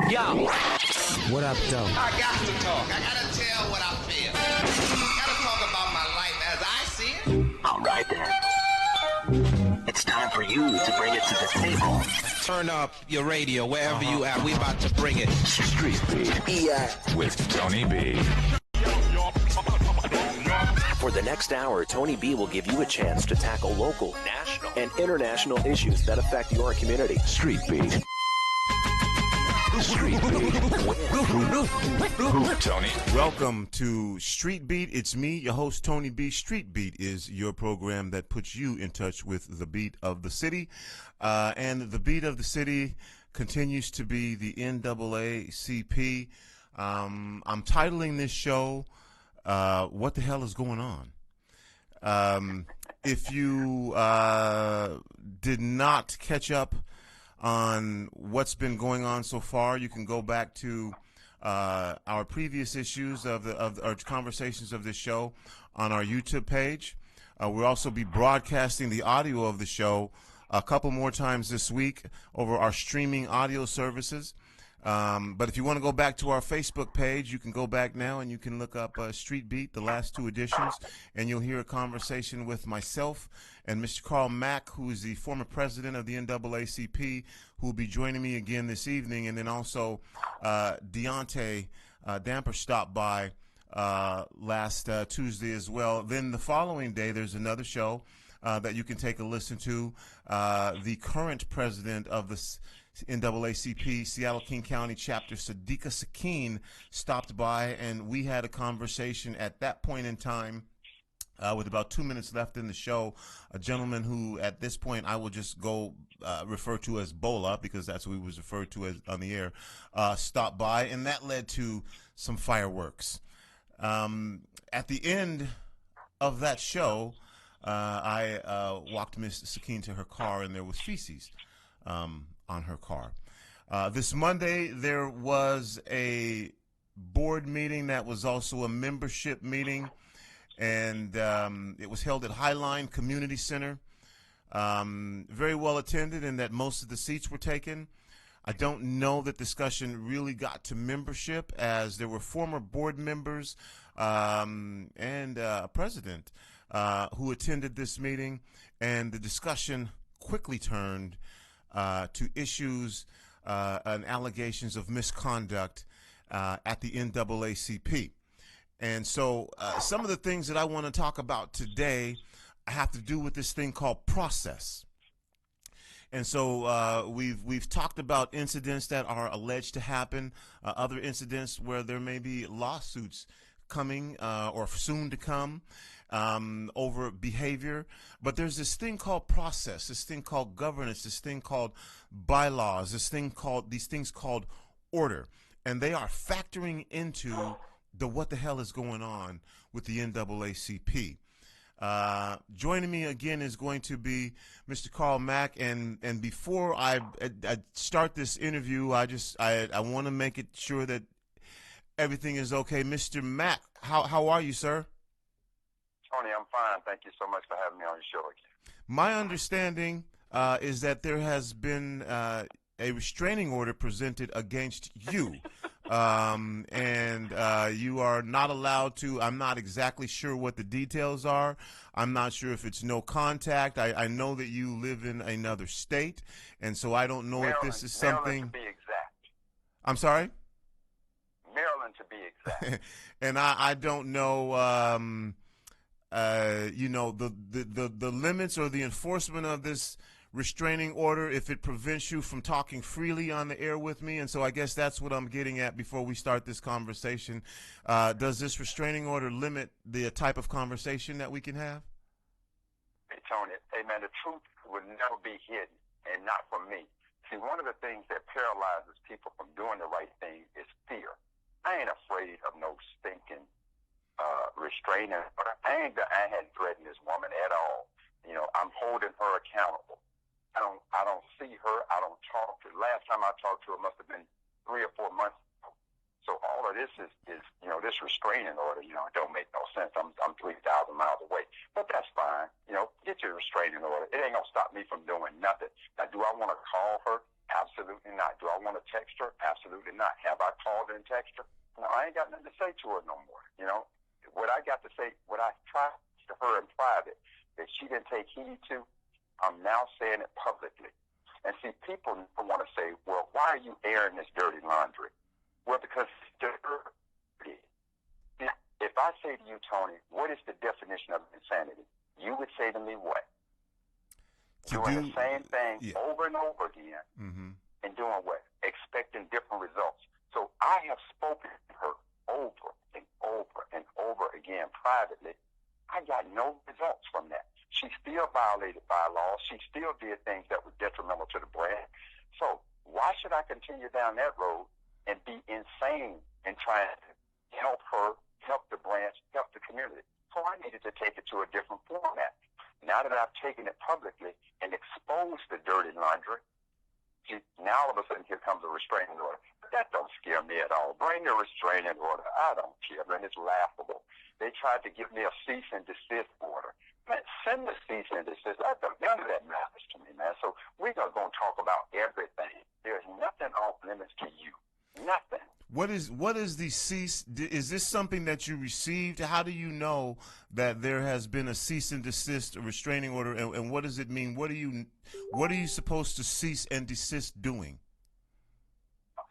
Yo. What up, though? I got to talk. I gotta tell what I feel. I gotta talk about my life as I see it. All right, then. It's time for you to bring it to the table. Turn up your radio wherever you at. We about to bring it. StreetBeat with Tony B. For the next hour, Tony B will give you a chance to tackle local, national, and international issues that affect your community. StreetBeat. StreetBeat. Tony. Welcome to Street Beat. It's me, your host, Tony B. Street Beat is your program that puts you in touch with the beat of the city. And the beat of the city continues to be the NAACP. I'm titling this show, What the Hell is Going On? If you did not catch up on what's been going on so far, you can go back to our previous issues of our conversations of this show on our YouTube page. We'll also be broadcasting the audio of the show a couple more times this week over our streaming audio services. But if you want to go back to our Facebook page, you can go back now and you can look up Street Beat, the last two editions, and you'll hear a conversation with myself and Mr. Carl Mack, who is the former president of the NAACP, who will be joining me again this evening. And then also Deontay Damper stopped by last Tuesday as well. Then the following day, there's another show that you can take a listen to. The current president of the NAACP, Seattle-King County Chapter, Sadiqa Sakine, stopped by, and we had a conversation at that point in time with about 2 minutes left in the show. A gentleman who, at this point, I will just go refer to as Bola, because that's what he was referred to as on the air, stopped by, and that led to some fireworks. At the end of that show, I walked Miss Sakine to her car, and there was feces on her car. This Monday, there was a board meeting that was also a membership meeting, and it was held at Highline Community Center. Very well attended in that most of the seats were taken. I don't know that discussion really got to membership, as there were former board members and a president who attended this meeting, and the discussion quickly turned to issues and allegations of misconduct at the NAACP. And so some of the things that I want to talk about today have to do with this thing called process. And so we've talked about incidents that are alleged to happen, other incidents where there may be lawsuits coming or soon to come over behavior. But there's this thing called process, this thing called governance, this thing called bylaws, these things called order. And they are factoring into the what the hell is going on with the NAACP. Joining me again is going to be Mr. Carl Mack, and before I start this interview, I want to make it sure that everything is okay. Mr. Mack, how are you, sir? Tony, I'm fine. Thank you so much for having me on your show again. My understanding is that there has been a restraining order presented against you, and you are not allowed to. I'm not exactly sure what the details are. I'm not sure if it's no contact. I know that you live in another state, and so I don't know if this is something. Maryland, to be exact. I'm sorry? Maryland, to be exact. And I don't know. The limits or the enforcement of this restraining order, if it prevents you from talking freely on the air with me. And so I guess that's what I'm getting at before we start this conversation. Does this restraining order limit the type of conversation that we can have? Hey, Tony, hey, man, the truth would never be hidden, and not from me. See, one of the things that paralyzes people from doing the right thing is fear. I ain't afraid of no stinking restraining order. I hadn't threatened this woman at all. You know, I'm holding her accountable. I don't see her. I don't talk to her. Last time I talked to her must have been 3 or 4 months ago. So all of this is this restraining order, it don't make no sense. I'm 3,000 miles away. But that's fine. Get your restraining order. It ain't going to stop me from doing nothing. Now, do I want to call her? Absolutely. Absolutely not. Do I want to text her? Absolutely not. Have I called her and texted her? No, I ain't got nothing to say to her no more. You know, what I got to say, what I tried to her in private that she didn't take heed to, I'm now saying it publicly. And see, people want to say, well, why are you airing this dirty laundry? Well, because it's dirty. If I say to you, Tony, what is the definition of insanity? You would say to me what? Doing the same thing over and over again and doing what? Expecting different results. So I have spoken to her over and over and over again privately. I got no results from that. She still violated bylaws. She still did things that were detrimental to the brand. So why should I continue down that road and be insane in trying to help her, help the branch, help the community? So I needed to take it to a different format. Now that I've taken it publicly and exposed the dirty laundry, see, now all of a sudden here comes a restraining order. But that don't scare me at all. Bring the restraining order. I don't care, man. It's laughable. They tried to give me a cease and desist order. Man, send the cease and desist. None of that matters to me, man. So we're going to talk about everything. There's nothing off limits to you. Nothing. What is the cease? Is this something that you received? How do you know that there has been a cease and desist, a restraining order, and what does it mean? What are you supposed to cease and desist doing?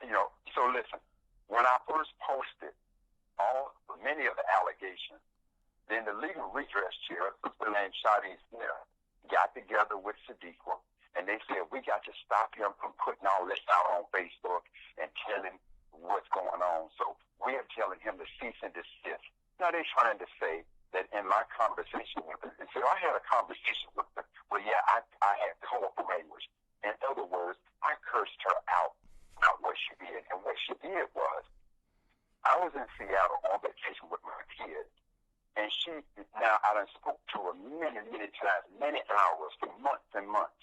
You know, so listen. When I first posted many of the allegations, then the legal redress chair, a sister named Shadi Smith, got together with Sadiqa, and they said we got to stop him from putting all this out on Facebook and telling what's going on. So we are telling him to cease and desist. Now they're trying to say that in my conversation with her, and so I had a conversation with her. Well, yeah, I had colorful language. In other words, I cursed her out, not what she did. And what she did was, I was in Seattle on vacation with my kids, and I done spoke to her many, many times, many hours for months and months.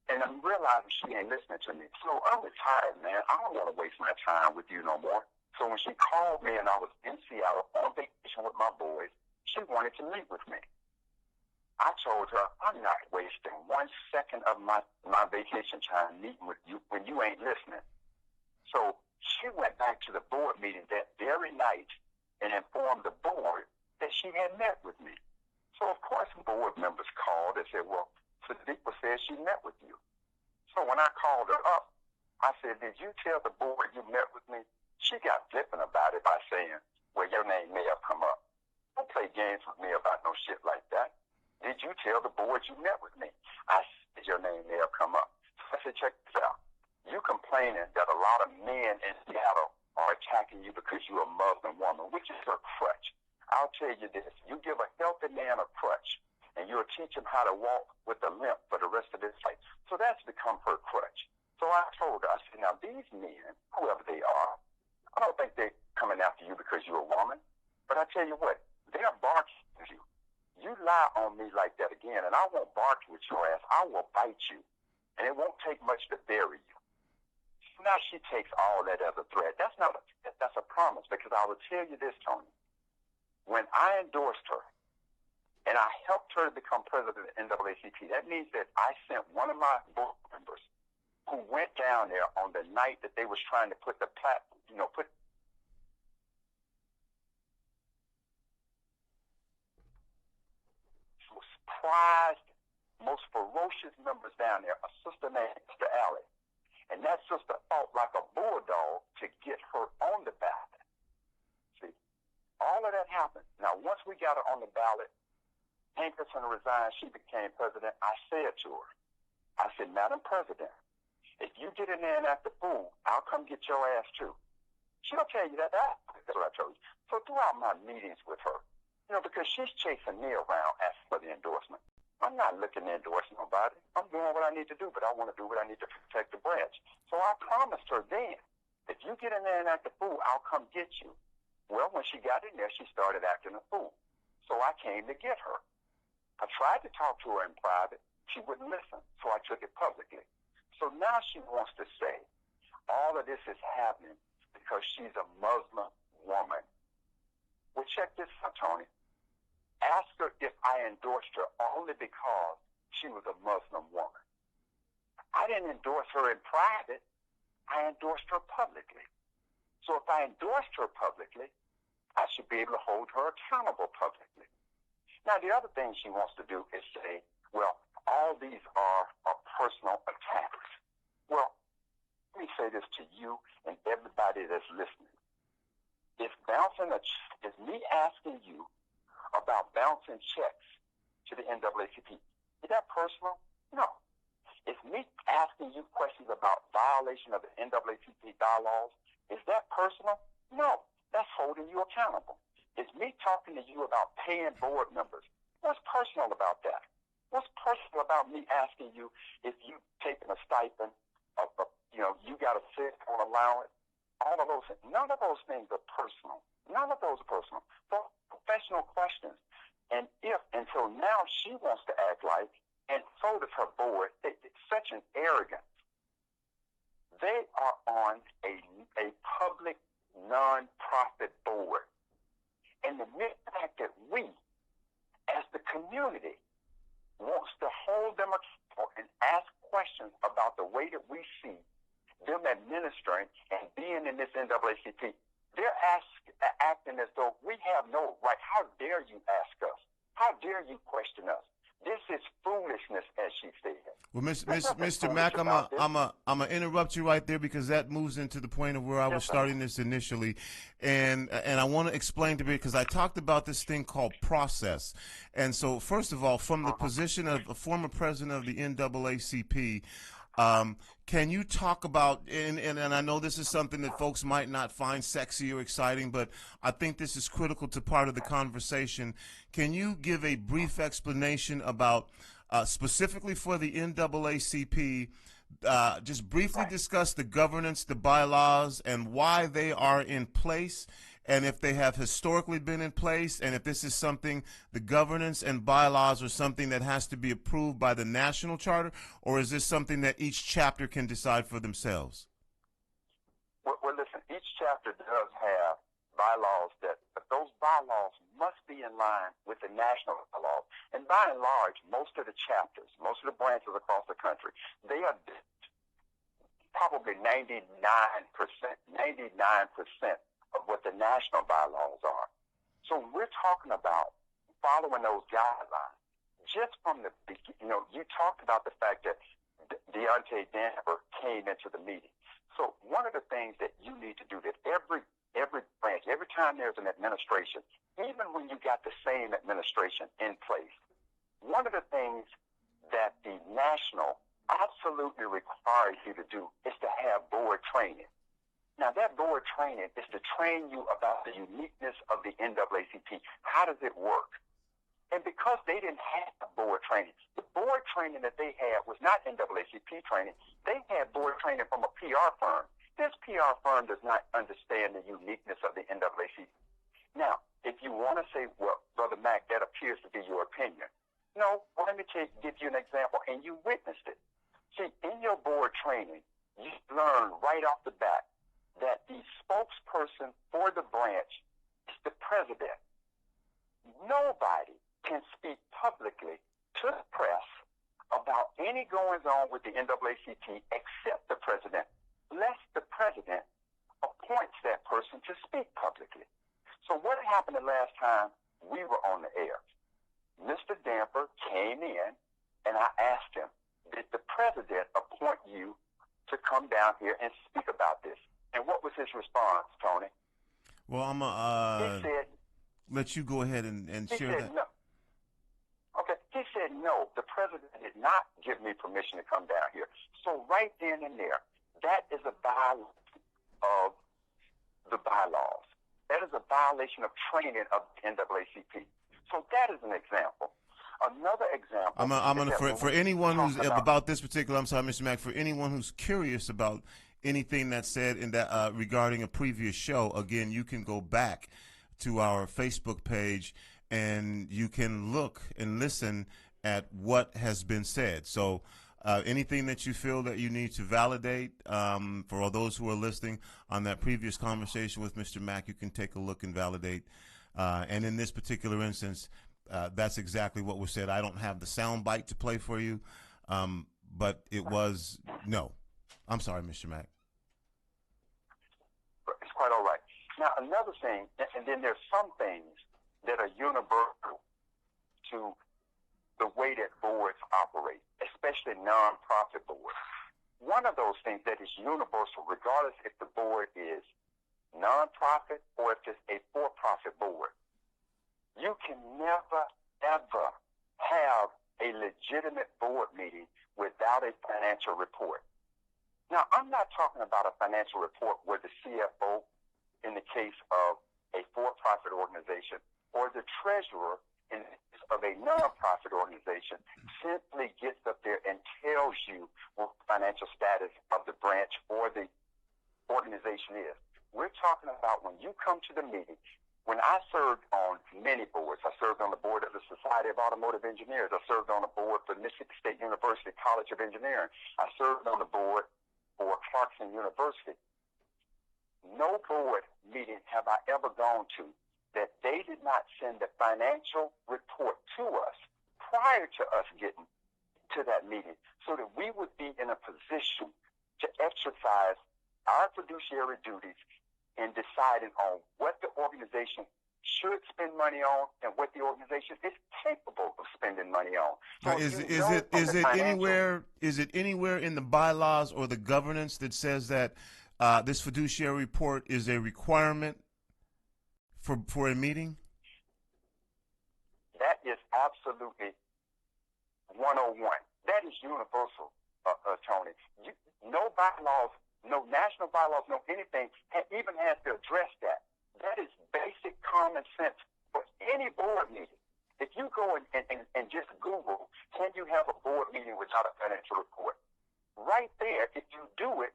And I'm realizing she ain't listening to me. So I'm retired, man. I don't want to waste my time with you no more. So when she called me and I was in Seattle on vacation with my boys, she wanted to meet with me. I told her, I'm not wasting 1 second of my vacation time meeting with you when you ain't listening. So she went back to the board meeting that very night and informed the board that she had met with me. So, of course, board members called and said, well, Sadiqa says she met with you. So when I called her up, I said, did you tell the board you met with me? She got flippant about it by saying, well, your name may have come up. Don't play games with me about no shit like that. Did you tell the board you met with me? I said, your name may have come up. So I said, check this out. You complaining that a lot of men in Seattle are attacking you because you're a Muslim woman, which is her crutch. I'll tell you this. You give a healthy man a crutch, and you'll teach him how to walk with a limp for the rest of his life. So that's become her crutch. So I told her, I said, now these men, whoever they are, I don't think they're coming after you because you're a woman. But I tell you what, they're barking at you. You lie on me like that again, and I won't bark with your ass. I will bite you. And it won't take much to bury you. So now she takes all that as a threat. That's a promise, because I will tell you this, Tony. When I endorsed her, and I helped her to become president of the NAACP, that means that I sent one of my board members who went down there on the night that they was trying to put the prized, most ferocious members down there, a sister named Sister Allie. And that sister fought like a bulldog to get her on the ballot. See, all of that happened. Now, once we got her on the ballot, Hankerson resigned, she became president. I said to her, I said, Madam President, if you get in there and act a fool, I'll come get your ass too. She'll tell you that. That's what I told you. So throughout my meetings with her, because she's chasing me around asking for the endorsement. I'm not looking to endorse nobody. I'm doing what I need to do, but I want to do what I need to protect the branch. So I promised her then, if you get in there and act a fool, I'll come get you. Well, when she got in there, she started acting a fool. So I came to get her. I tried to talk to her in private. She wouldn't listen, so I took it publicly. So now she wants to say all of this is happening because she's a Muslim woman. Well, check this out, Tony. Ask her if I endorsed her only because she was a Muslim woman. I didn't endorse her in private. I endorsed her publicly. So if I endorsed her publicly, I should be able to hold her accountable publicly. Now, the other thing she wants to do is say, well, all these are personal attacks. Well, let me say this to you and everybody that's listening. If bouncing is me asking you about bouncing checks to the NAACP, is that personal? No. It's me asking you questions about violation of the NAACP bylaws. Is that personal? No. That's holding you accountable. It's me talking to you about paying board members. What's personal about that? What's personal about me asking you if you've taken a stipend, you got a sick on allowance? All of those things. None of those things are personal. None of those are personal. Those are professional questions. And so now she wants to act like, and so does her board, it's such an arrogance. They are on a public non-profit board. And the mere fact that we, as the community, wants to hold them accountable and ask questions about the way that we see them administering and being in this NAACP, they're acting as though we have no right. How dare you ask us? How dare you question us? This is foolishness, as she said. Well, Mr. Mack, I'm gonna interrupt you right there because that moves into the point of where I was starting this initially, and I want to explain to you because I talked about this thing called process, and so first of all, from the position of a former president of the NAACP. Can you talk about, and I know this is something that folks might not find sexy or exciting, but I think this is critical to part of the conversation. Can you give a brief explanation about, specifically for the NAACP, just briefly discuss the governance, the bylaws, and why they are in place, and if they have historically been in place, and if this is something, the governance and bylaws are something that has to be approved by the national charter, or is this something that each chapter can decide for themselves? Well, listen, each chapter does have bylaws but those bylaws must be in line with the national bylaws. And by and large, most of the chapters, most of the branches across the country, they are probably 99% of what the national bylaws are. So we're talking about following those guidelines. Just from the beginning, you talked about the fact that Deontay Danver came into the meeting. So one of the things that you need to do that every branch, every time there's an administration, even when you got the same administration in place, one of the things that the national absolutely requires you to do is to have board training. Now, that board training is to train you about the uniqueness of the NAACP. How does it work? And because they didn't have board training, the board training that they had was not NAACP training. They had board training from a PR firm. This PR firm does not understand the uniqueness of the NAACP. Now, if you want to say, well, Brother Mack, that appears to be your opinion. No, well, let me give you an example, and you witnessed it. See, in your board training, you learn right off the bat that the spokesperson for the branch is the president. Nobody can speak publicly to the press about any goings on with the NAACP except the president, lest the president appoints that person to speak publicly. So what happened the last time we were on the air? Mr. Danver came in, and I asked him, did the president appoint you to come down here and speak about this? And what was his response, Tony? Well, I'm going to let you go ahead and share that. No. Okay, he said no. The president did not give me permission to come down here. So right then and there, that is a violation of the bylaws. That is a violation of training of the NAACP. So that is an example. Another example. I'm gonna for anyone who's about this particular. I'm sorry, Mr. Mack. For anyone who's curious about anything that's said in that regarding a previous show, again, you can go back to our Facebook page and you can look and listen at what has been said. So anything that you feel that you need to validate, for all those who are listening on that previous conversation with Mr. Mack, you can take a look and validate. And in this particular instance, that's exactly what was said. I don't have the sound bite to play for you, but it was no. I'm sorry, Mr. Mack. It's quite all right. Now, another thing, and then there's some things that are universal to the way that boards operate, especially nonprofit boards. One of those things that is universal, regardless if the board is nonprofit or if it's a for-profit board, you can never, ever have a legitimate board meeting without a financial report. Now, I'm not talking about a financial report where the CFO, in the case of a for-profit organization, or the treasurer, in the case of a nonprofit organization, simply gets up there and tells you what the financial status of the branch or the organization is. We're talking about when you come to the meeting. When I served on many boards, I served on the board of the Society of Automotive Engineers. I served on the board for Mississippi State University College of Engineering. I served on the board for Clarkson University. No board meeting have I ever gone to that they did not send a financial report to us prior to us getting to that meeting so that we would be in a position to exercise our fiduciary duties in deciding on what the organization should spend money on and what the organization is capable of spending money on. So is it anywhere in the bylaws or the governance that says that this fiduciary report is a requirement for a meeting? That is absolutely 101. That is universal, Tony. No bylaws, no national bylaws, no anything even has to address that. That is basic common sense for any board meeting. If you go and just Google, can you have a board meeting without a financial report? Right there, if you do it,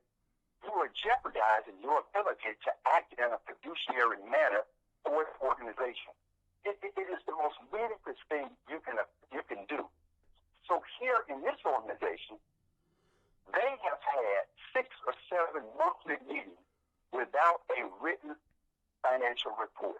you are jeopardizing your ability to act in a fiduciary manner for the organization. It is the most ludicrous thing you can do. So here in this organization, they have had 6 or 7 monthly meetings without a written financial report.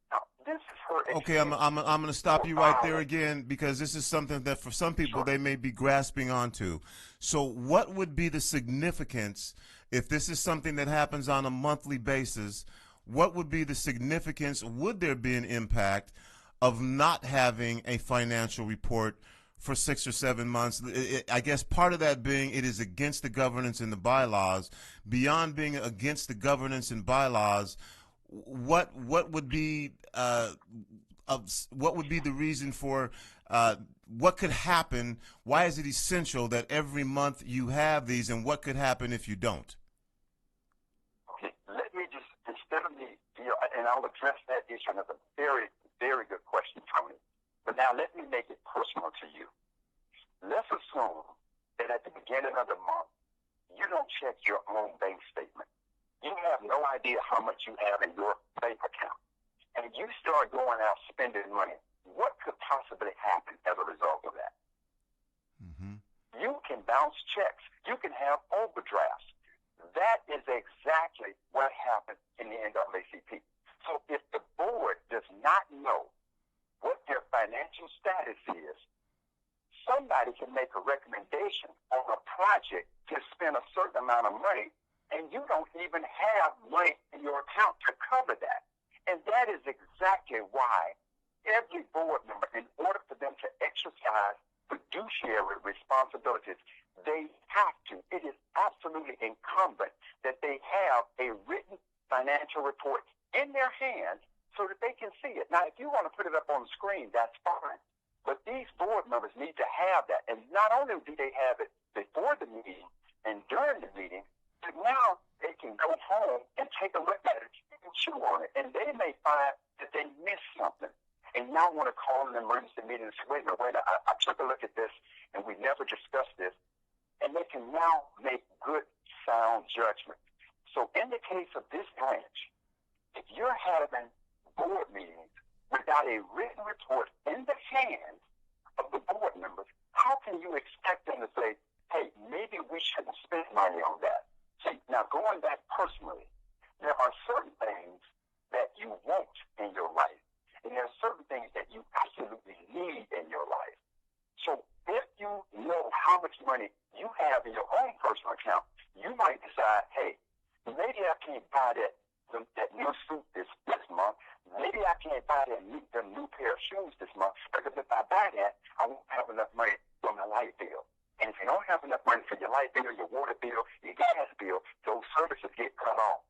Now, this is her. Okay, I'm going to stop you right there again, because this is something that for some people they may be grasping onto. So what would be the significance if this is something that happens on a monthly basis? What would be the significance? Would there be an impact of not having a financial report for 6 or 7 months? I guess part of that being it is against the governance and the bylaws. Beyond being against the governance and bylaws, what would be the reason for what could happen? Why is it essential that every month you have these, and what could happen if you don't? Okay, let me just, instead of me, and I'll address that issue. That's a very, very good question, Tony. But now let me make it personal to you. Let's assume that at the beginning of the month, you don't check your own bank statement. You have no idea how much you have in your bank account. And you start going out spending money. What could possibly happen as a result of that? Mm-hmm. You can bounce checks. You can have overdrafts. That is exactly what happened in the NAACP. So if the board does not know what their financial status is, somebody can make a recommendation on a project to spend a certain amount of money, and you don't even have money in your account to cover that. And that is exactly why every board member, in order for them to exercise fiduciary responsibilities, they have to. It is absolutely incumbent that they have a written financial report in their hands so that they can see it. Now, if you want to put it up on the screen, that's fine. But these board members need to have that. And not only do they have it before the meeting and during the meeting, but now they can go home and take a look at it and chew on it. And they may find that they missed something and now want to call an emergency meeting and say, wait a minute, I took a look at this and we never discussed this. And they can now make good, sound judgment. So in the case of this branch, if you're having board meetings without a written report in the hands of the board members, how can you expect them to say, hey, maybe we shouldn't spend money on that? See, now going back personally, there are certain things that you want in your life, and there are certain things that you absolutely need in your life. So if you know how much money that new suit this month. Maybe I can't buy the new pair of shoes this month, because if I buy that, I won't have enough money for my light bill. And if you don't have enough money for your light bill, your water bill, your gas bill, those services get cut off.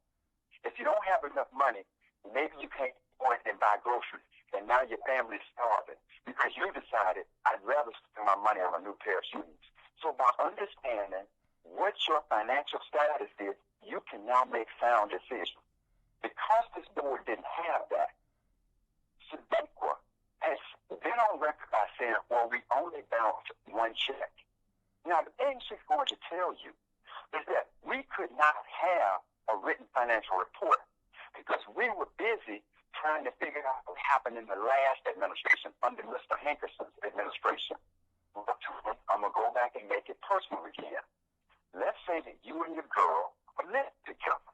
If you don't have enough money, maybe you can't go in and buy groceries, and now your family's starving because you decided I'd rather spend my money on a new pair of shoes. So by understanding what your financial status is, you can now make sound decisions. Because this board didn't have that, Sedequa has been on record by saying, well, we only bounced one check. Now, the thing she's going to tell you is that we could not have a written financial report because we were busy trying to figure out what happened in the last administration under Mr. Hankerson's administration. I'm going to go back and make it personal again. Let's say that you and your girl are living together,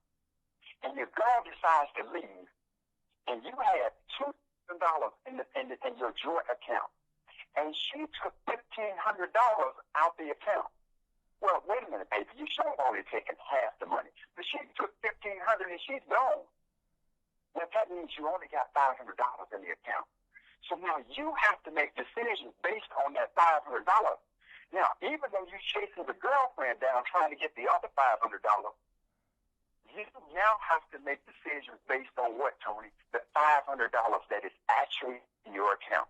and your girl decides to leave, and you had $2,000 in your joint account, and she took $1,500 out the account. Well, wait a minute, baby. You should have only taken half the money, but she took $1,500 and she's gone. Well, that means you only got $500 in the account. So now you have to make decisions based on that $500. Now, even though you're chasing the girlfriend down trying to get the other $500, you now have to make decisions based on what, Tony? The $500 that is actually in your account.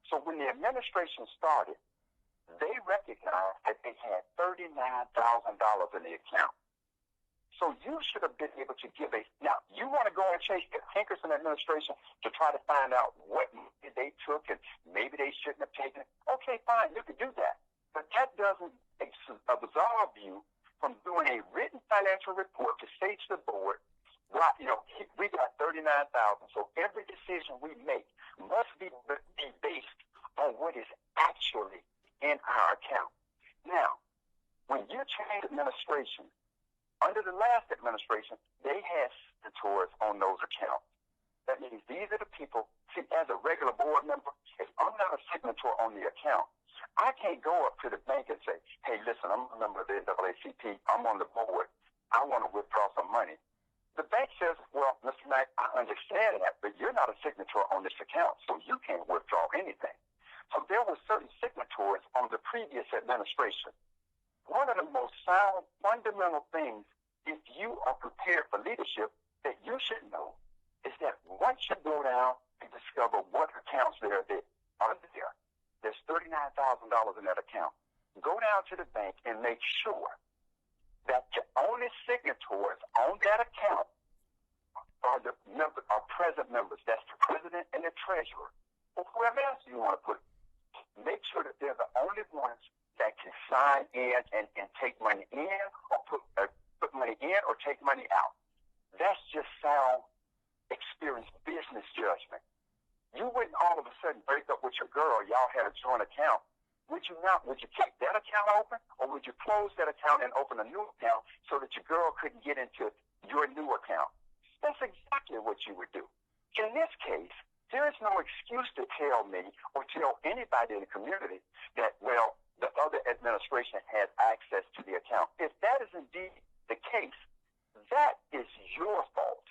So when the administration started, they recognized that they had $39,000 in the account. So you should have been able to give now, you want to go and chase the Hankerson administration to try to find out what they took and maybe they shouldn't have taken it. Okay, fine, you can do that. But that doesn't absolve you from doing a written financial report to say to the board, well, we got $39,000, so every decision we make must be based on what is actually in our account. Now, when you change administration, under the last administration, they had signatories on those accounts. That means these are the people, see, as a regular board member, if I'm not a signatory on the account, I can't go up to the bank and say, hey, listen, I'm a member of the NAACP, I'm on the board, I want to withdraw some money. The bank says, well, Mr. Mack, I understand that, but you're not a signatory on this account, so you can't withdraw anything. So there were certain signatories on the previous administration. One of the most sound, fundamental things, if you are prepared for leadership, that you should know is that once you go down and discover what accounts there are there, there's $39,000 in that account. Go down to the bank and make sure that the only signatories on that account are the present members. That's the president and the treasurer, or whoever else you want to put. Make sure that they're the only ones that can sign in and take money in or put money in or take money out. That's just sound, experienced business judgment. You wouldn't all of a sudden break up with your girl. Y'all had a joint account. Would you not? Would you keep that account open, or would you close that account and open a new account so that your girl couldn't get into your new account? That's exactly what you would do. In this case, there is no excuse to tell me or tell anybody in the community that, well, the other administration has access to the account. If that is indeed the case, that is your fault.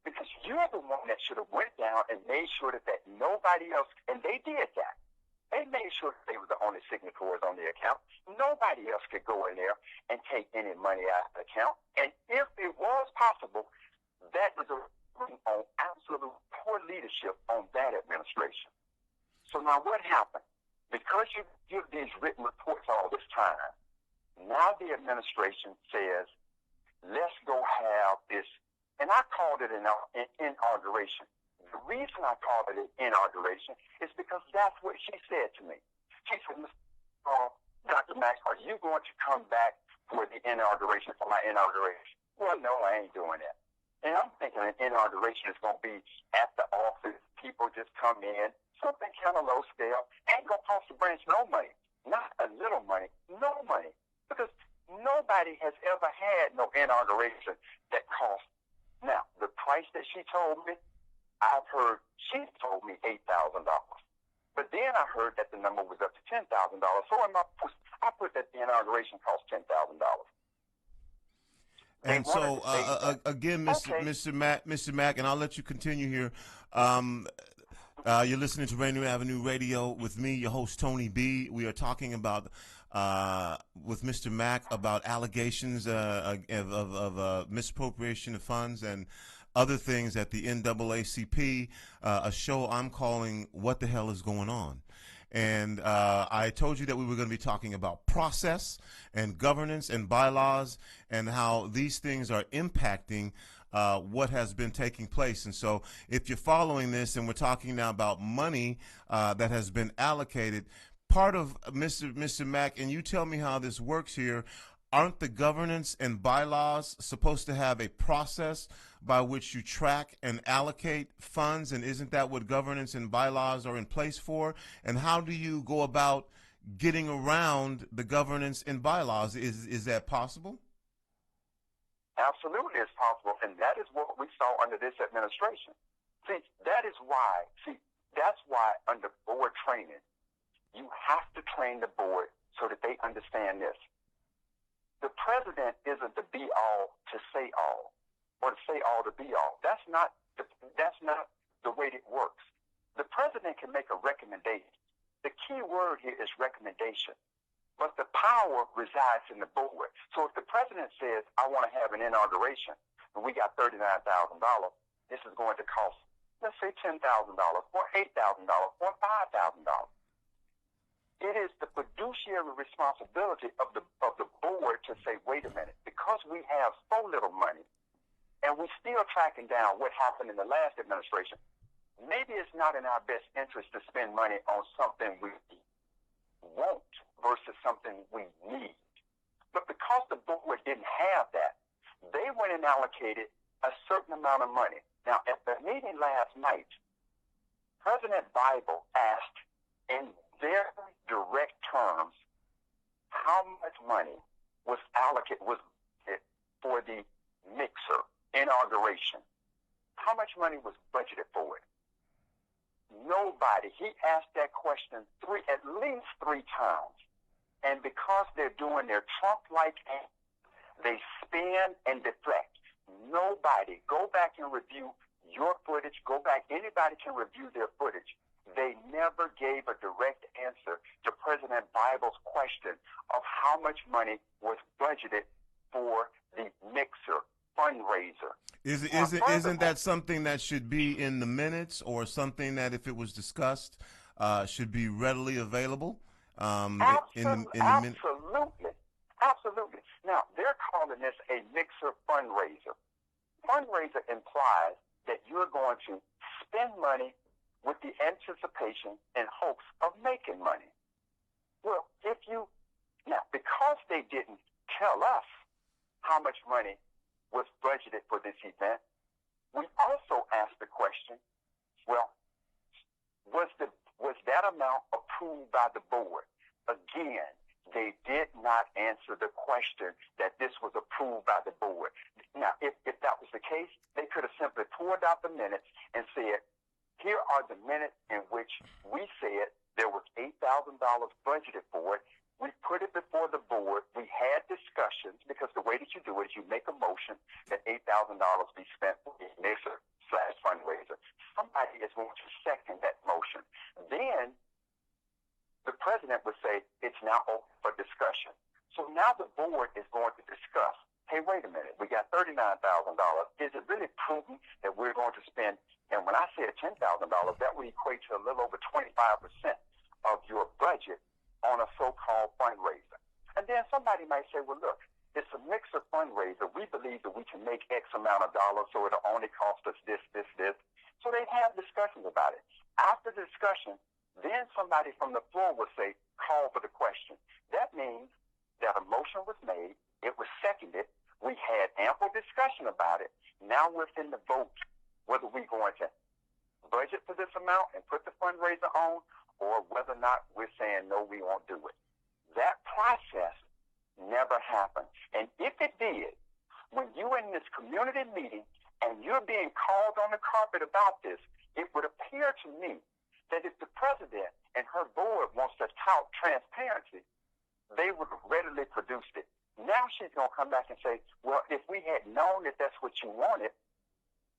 Because you're the one that should have went down and made sure that nobody else, and they did that. They made sure that they were the only signatories on the account. Nobody else could go in there and take any money out of the account. And if it was possible, that is a on absolute poor leadership on that administration. So now what happened? Because you give these written reports all this time, now the administration says, let's go have this, and I called it an inauguration. The reason I called it an inauguration is because that's what she said to me. She said, Dr. Mack, are you going to come back for the inauguration, for my inauguration? Well, no, I ain't doing that. And I'm thinking an inauguration is going to be at the office, people just come in, something kind of low scale, ain't going to cost the branch no money, not a little money, no money, because nobody has ever had no inauguration that cost. Now, the price that she told me, I've heard she told me $8,000. But then I heard that the number was up to $10,000. So I put that the inauguration cost $10,000. And so, again, Okay. Mr. Mack, and I'll let you continue here. You're listening to Rainier Avenue Radio with me, your host, Tony B. We are talking about, with Mr. Mack, about allegations of misappropriation of funds and other things at the NAACP, a show I'm calling What the Hell is Going On? And I told you that we were going to be talking about process and governance and bylaws and how these things are impacting what has been taking place. And so if you're following this, and we're talking now about money that has been allocated, part of Mr. Mack, and you tell me how this works here, aren't the governance and bylaws supposed to have a process by which you track and allocate funds? And isn't that what governance and bylaws are in place for? And how do you go about getting around the governance and bylaws? Is that possible? Absolutely, it's possible, and that is what we saw under this administration. That's why under board training, you have to train the board so that they understand this. The president isn't the be-all to say all, or to say all to be all. That's not the way it works. The president can make a recommendation. The key word here is recommendation. But the power resides in the board. So if the president says, I want to have an inauguration, and we got $39,000, this is going to cost, let's say, $10,000, or $8,000, or $5,000. It is the fiduciary responsibility of the board to say, wait a minute, because we have so little money, and we're still tracking down what happened in the last administration, maybe it's not in our best interest to spend money on something we want versus something we need. But because the board didn't have that, they went and allocated a certain amount of money. Now, at the meeting last night, President Bible asked in very direct terms how much money was allocated for the mixer inauguration. How much money was budgeted for it? Nobody. He asked that question at least three times. And because they're doing their Trump-like act, they spin and deflect. Nobody. Go back and review your footage. Go back. Anybody can review their footage. They never gave a direct answer to President Bible's question of how much money was budgeted for the mixer fundraiser. Isn't that something that should be in the minutes, or something that, if it was discussed, should be readily available? Absolutely. Now, they're calling this a mixer fundraiser. Fundraiser implies that you're going to spend money with the anticipation and hopes of making money. Well, because they didn't tell us how much money was budgeted for this event, we also asked the question, well, was that amount approved by the board? Again, they did not answer the question that this was approved by the board. Now, if that was the case, they could have simply pulled out the minutes and said, here are the minutes in which we said there was $8,000 budgeted for it. We put it before the board. We had discussions, because the way that you do it is you make a motion that $8,000 be spent for the mixer/fundraiser. Somebody is going to second that motion. Then the president would say it's now open for discussion. So now the board is going to discuss, hey, wait a minute, we got $39,000. Is it really prudent that we're going to spend, and when I say $10,000, that would equate to a little over 25% of your budget on a so-called fundraiser. And then somebody might say, well, look, it's a mixer fundraiser. We believe that we can make X amount of dollars, so it'll only cost us this. So they'd have discussions about it. After the discussion, then somebody from the floor would say, call for the question. That means that a motion was made, it was seconded, we had ample discussion about it. Now we're in the vote whether we're going to budget for this amount and put the fundraiser on, or whether or not we're saying, no, we won't do it. That process never happened. And if it did, when you're in this community meeting and you're being called on the carpet about this, it would appear to me that if the president and her board wants to tout transparency, they would have readily produced it. Now she's going to come back and say, well, if we had known that that's what you wanted,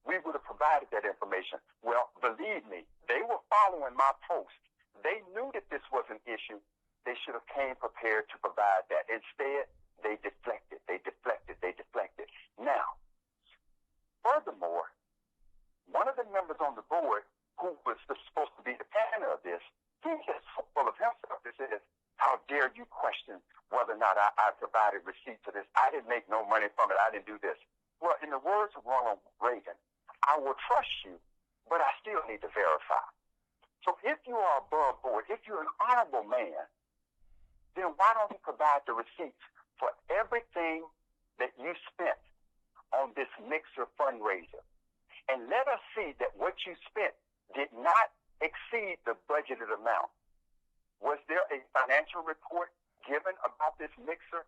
we would have provided that information. Well, believe me, they were following my post. They knew that this was an issue. They should have came prepared to provide that. Instead, they deflected. Now, furthermore, one of the members on the board who was supposed to be the planner of this, he is so full of himself. He says, how dare you question whether or not I provided receipts for this? I didn't make no money from it. I didn't do this. Well, in the words of Ronald Reagan, I will trust you, but I still need to verify. So if you are above board, if you're an honorable man, then why don't you provide the receipts for everything that you spent on this mixer fundraiser? And let us see that what you spent did not exceed the budgeted amount. Was there a financial report given about this mixer?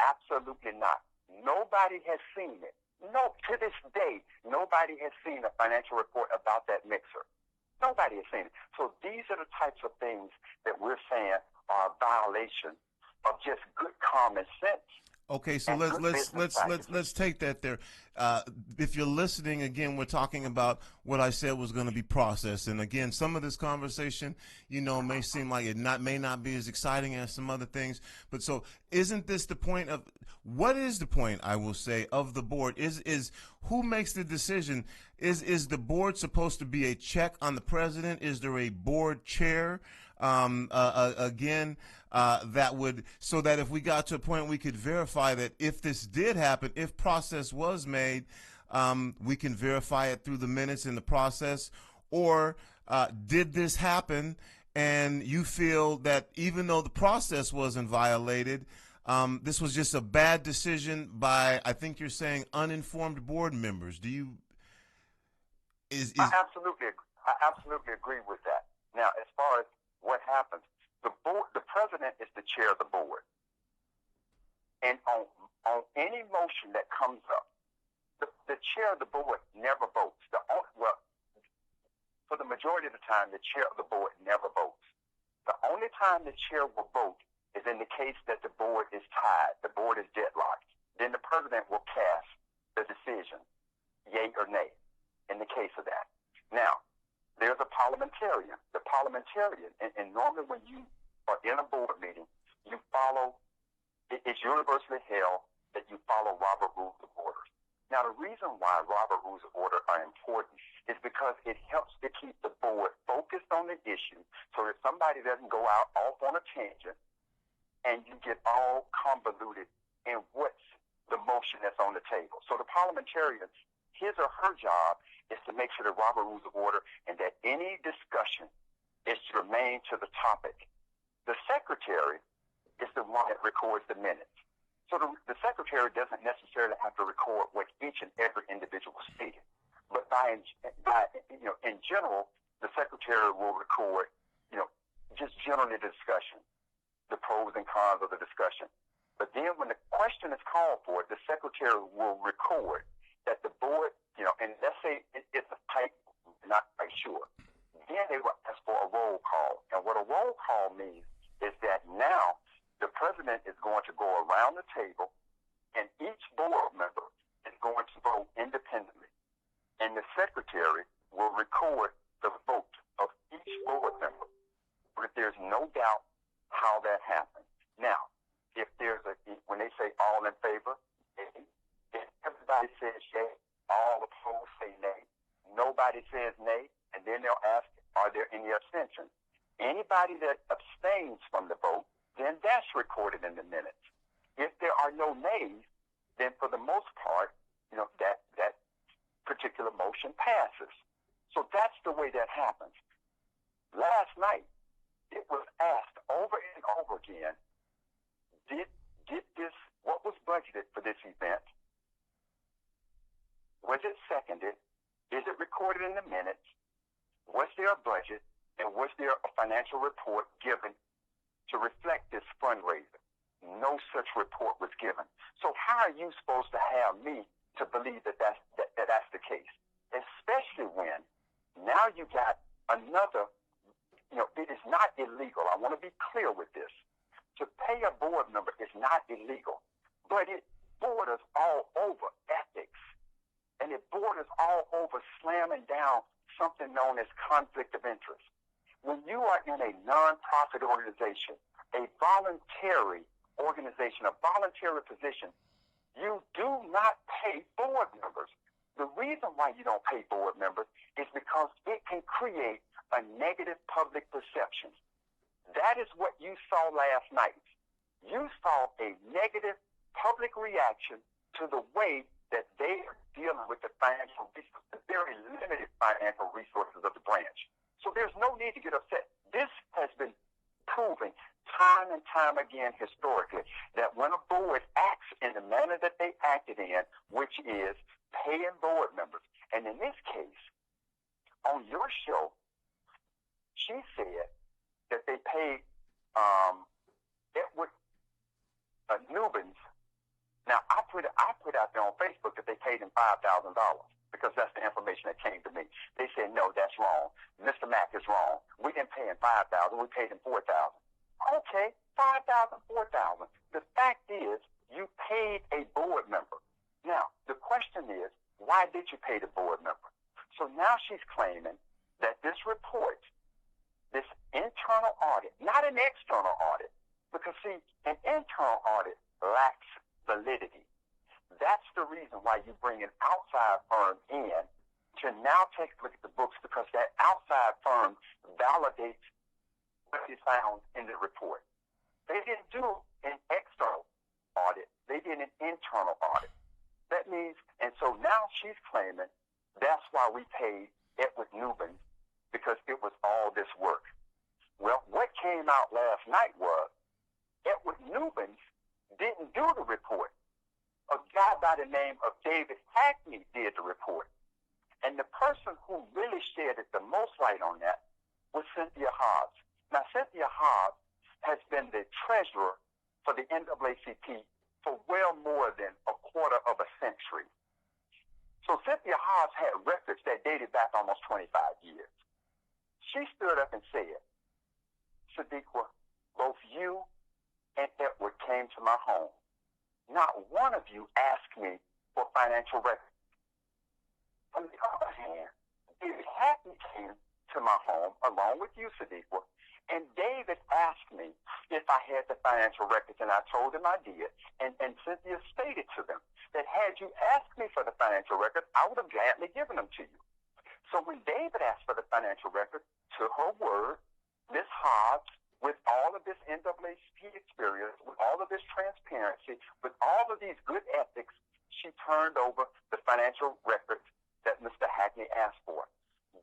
Absolutely not. Nobody has seen it. No, to this day, nobody has seen a financial report about that mixer. Nobody has seen it. So these are the types of things that we're saying are a violation of just good common sense. Okay, so let's take that there. If you're listening, again, we're talking about what I said was going to be processed, and again, some of this conversation, may seem like it may not be as exciting as some other things. But so, isn't this the point of? What is the point? I will say of the board is who makes the decision? Is the board supposed to be a check on the president? Is there a board chair? That would, so that if we got to a point we could verify that if this did happen, if process was made, we can verify it through the minutes in the process, or did this happen and you feel that even though the process wasn't violated, this was just a bad decision by, I think you're saying, uninformed board members. Do you? I absolutely agree with that. Now, as far as what happens, the president is the chair of the board, and on any motion that comes up, the chair of the board never votes. For the majority of the time, the chair of the board never votes. The only time the chair will vote is in the case that the board is tied, the board is deadlocked. Then the president will cast the decision, yay or nay, in the case of that. Now, there's a parliamentarian. The parliamentarian, and normally when you are in a board meeting, you follow, it's universally held that you follow Robert Rules of Order. Now, the reason why Robert Rules of Order are important is because it helps to keep the board focused on the issue so that somebody doesn't go out off on a tangent and you get all convoluted in what's the motion that's on the table. So the parliamentarians, his or her job is to make sure that Robert Rules of Order and that any discussion is to remain to the topic. The secretary is the one that records the minutes. So the secretary doesn't necessarily have to record what each and every individual stated. But in general, the secretary will record, just generally the discussion, the pros and cons of the discussion. But then when the question is called for, the secretary will record that the board, and let's say it's a type, not quite sure. Then they will ask for a roll call. And what a roll call means is that now the president is going to go around the table and each board member is going to vote independently. And the secretary will record the vote of each board member. But there's no doubt how that happened. Now, if there's when they say all in favor, if everybody says yay, all opposed say nay, nobody says nay, and then they'll ask, are there any abstentions? Anybody that abstains from the vote, then that's recorded in the minutes. If there are no nays, then for the most part, that particular motion passes. So that's the way that happens. Last night, it was asked over and over again, did this, what was budgeted for this event? Was it seconded? Is it recorded in the minutes? Was there a budget? And was there a financial report given to reflect this fundraiser? No such report was given. So how are you supposed to have me to believe that that's the case? Especially when now you got another, it is not illegal. I want to be clear with this. To pay a board member is not illegal. but it borders all over ethics, and it borders all over slamming down something known as conflict of interest. When you are in a nonprofit organization, a voluntary organization, a voluntary position, you do not pay board members. The reason why you don't pay board members is because it can create a negative public perception. That is what you saw last night. You saw a negative public reaction to the way that they are dealing with the financial resources, the very limited financial resources of the branch. So there's no need to get upset. This has been proven time and time again historically that when a board acts in the manner that they acted in, which is paying board members, and in this case, on your show, she said that they paid Edward Nubens. Now, I put out there on Facebook that they paid him $5,000 because that's the information that came to me. They said, no, that's wrong. Mr. Mack is wrong. We didn't pay him $5,000. We paid him $4,000. Okay, $5,000, $4,000. The fact is, you paid a board member. Now, the question is, why did you pay the board member? So now she's claiming that this report, this internal audit, not an external audit, because, see, an internal audit lacks validity. That's the reason why you bring an outside firm in to now take a look at the books, because that outside firm validates what is found in the report. They didn't do an external audit. They did an internal audit. That means, and so now she's claiming that's why we paid Edward Nubin, because it was all this work. Well, what came out last night was Edward Nubin didn't do the report. A guy by the name of David Hackney did the report. And the person who really shed the most light on that was Cynthia Hobbs. Now, Cynthia Hobbs has been the treasurer for the NAACP for well more than a quarter of a century. So Cynthia Hobbs had records that dated back almost 25 years. She stood up and said, Sadiqa, both you and Edward came to my home. Not one of you asked me for financial records. On the other hand, David Hackney came to my home along with you, Sadiqa, and David asked me if I had the financial records, and I told him I did. And Cynthia stated to them that had you asked me for the financial records, I would have gladly given them to you. So when David asked for the financial records, to her word, Ms. Hobbs, with all of this NAACP experience, with all of this transparency, with all of these good ethics, she turned over the financial records that Mr. Hackney asked for.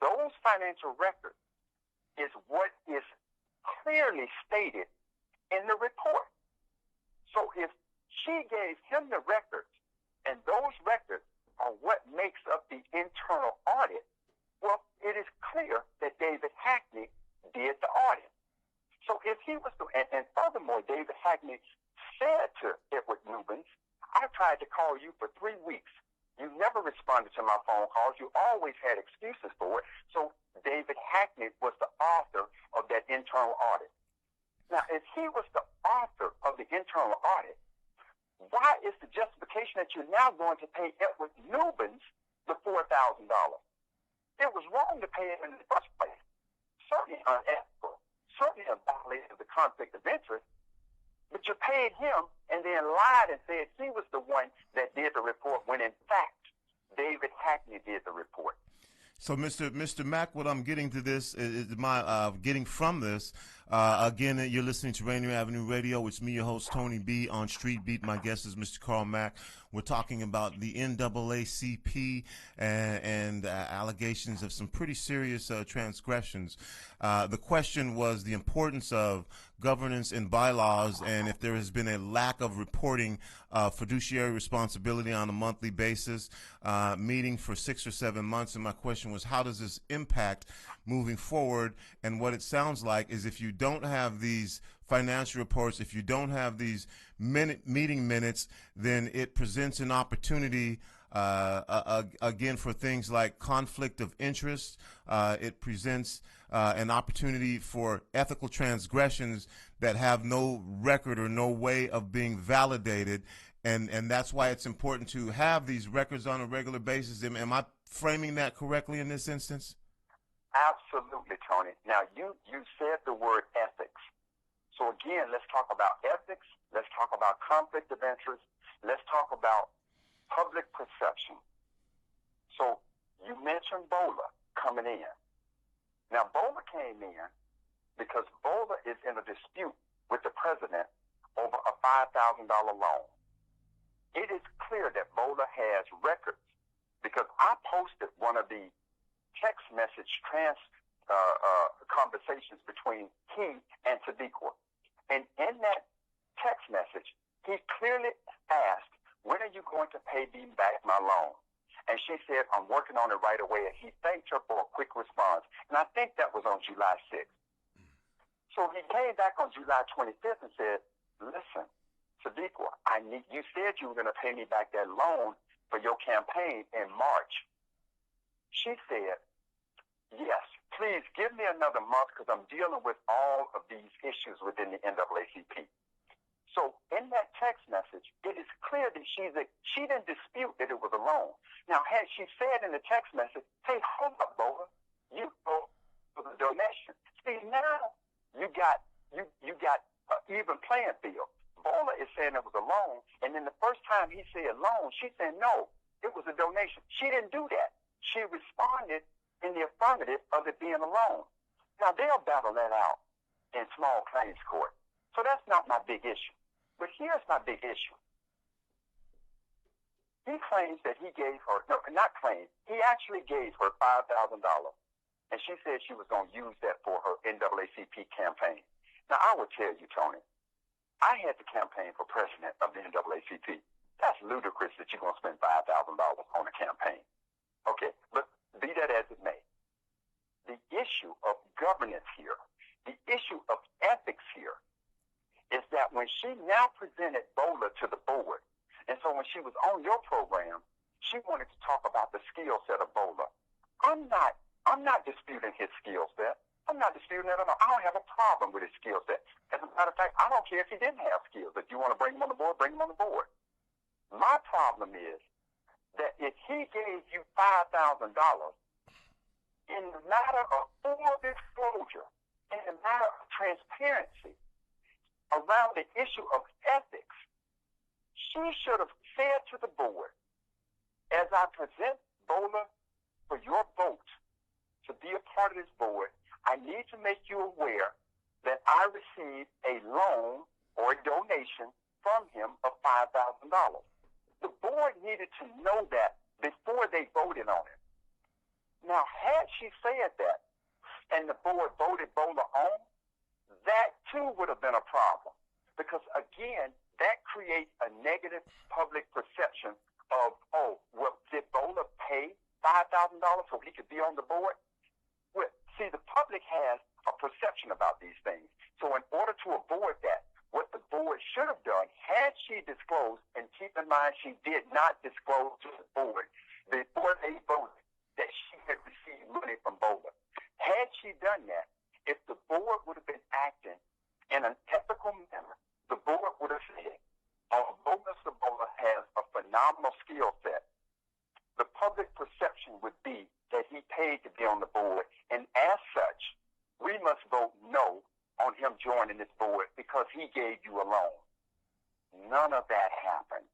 Those financial records is what is clearly stated in the report. So if she gave him the records, and those records are what makes up the internal audit, well, it is clear that David Hackney did the audit. So if he was to, and furthermore, David Hackney said to Edward Nubens, I tried to call you for 3 weeks. You never responded to my phone calls. You always had excuses for it. So David Hackney was the author of that internal audit. Now, if he was the author of the internal audit, why is the justification that you're now going to pay Edward Nubens the $4,000? It was wrong to pay him in the first place. Certainly unethical. Certainly a violation of the conflict of interest, but you paid him and then lied and said he was the one that did the report when in fact David Hackney did the report. So, Mr. Mack, what I'm getting to this is my getting from this. Again, you're listening to Rainier Avenue Radio. It's me, your host, Tony B, on Street Beat. My guest is Mr. Carl Mack. We're talking about the NAACP and allegations of some pretty serious transgressions. The question was the importance of governance and bylaws, and if there has been a lack of reporting fiduciary responsibility on a monthly basis, meeting for 6 or 7 months. And my question was, how does this impact moving forward? And what it sounds like is if you don't have these financial reports, if you don't have these meeting minutes, then it presents an opportunity again for things like conflict of interest. It presents an opportunity for ethical transgressions that have no record or no way of being validated. and that's why it's important to have these records on a regular basis. Am I framing that correctly in this instance? Absolutely, Tony. Now, you said the word ethics. So again, let's talk about ethics. Let's talk about conflict of interest. Let's talk about public perception. So you mentioned Bola coming in. Now, Bola came in because Bola is in a dispute with the president over a $5,000 loan. It is clear that Bola has records because I posted one of the text message conversations between he and Sadiqa. And in that text message, he clearly asked, when are you going to pay me back my loan? And she said, I'm working on it right away. And he thanked her for a quick response. And I think that was on July 6th. So he came back on July 25th and said, listen, Sadiqa, you said you were going to pay me back that loan for your campaign in March. She said, yes, please give me another month because I'm dealing with all of these issues within the NAACP. So in that text message, it is clear that she didn't dispute that it was a loan. Now, had she said in the text message, hey, hold up, Bola, you go for the donation. See, now you got an even playing field. Bola is saying it was a loan, and then the first time he said loan, she said no, it was a donation. She didn't do that. She responded in the affirmative of it being a loan. Now, they'll battle that out in small claims court. So that's not my big issue. But here's my big issue. He claims that he gave her, no, not claims, he actually gave her $5,000. And she said she was going to use that for her NAACP campaign. Now, I will tell you, Tony, I had to campaign for president of the NAACP. That's ludicrous that you're going to spend $5,000 on a campaign. Okay, but be that as it may, the issue of governance here, the issue of ethics here, is that when she now presented Bola to the board, and so when she was on your program, she wanted to talk about the skill set of Bola. I'm not disputing his skill set. I'm not disputing that at all. I don't have a problem with his skill set. As a matter of fact, I don't care if he didn't have skills. If you want to bring him on the board, bring him on the board. My problem is that if he gave you $5,000 in the matter of full disclosure, in the matter of transparency, around the issue of ethics, she should have said to the board, as I present Bola for your vote to be a part of this board, I need to make you aware that I received a loan or a donation from him of $5,000. The board needed to know that before they voted on it. Now, had she said that and the board voted Bola on, that too would have been a problem. Because again, that creates a negative public perception of, oh, well, did Bola pay $5,000 so he could be on the board? Well, see, the public has a perception about these things. So in order to avoid that, what the board should have done, had she disclosed, and keep in mind she did not disclose to the board before they voted that she had received money from Bola. Had she done that, if the board would have been acting in an ethical manner, the board would have said, although Mr. Bola has a phenomenal skill set, the public perception would be that he paid to be on the board, and as such, we must vote no on him joining this board because he gave you a loan. None of that happened.